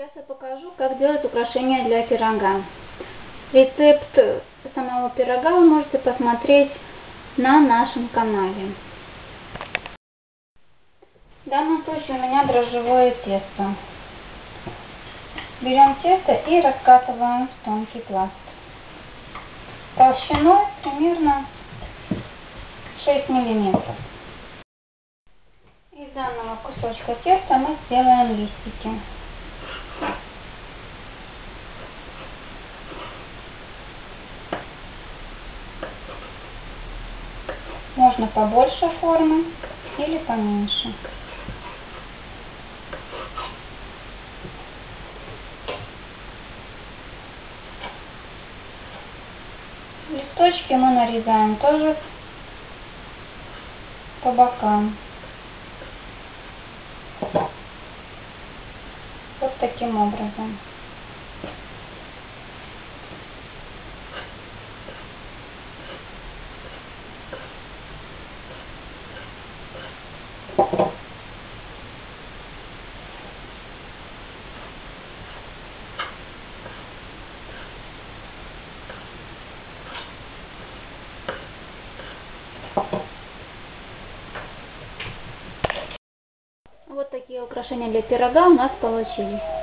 Сейчас я покажу, как делать украшения для пирога. Рецепт самого пирога вы можете посмотреть на нашем канале. В данном случае у меня дрожжевое тесто. Берем тесто и раскатываем в тонкий пласт. Толщиной примерно 6 миллиметров. Из данного кусочка теста мы сделаем листики. Можно побольше формы или поменьше. Листочки мы нарезаем тоже по бокам. Вот таким образом. Вот такие украшения для пирога у нас получились.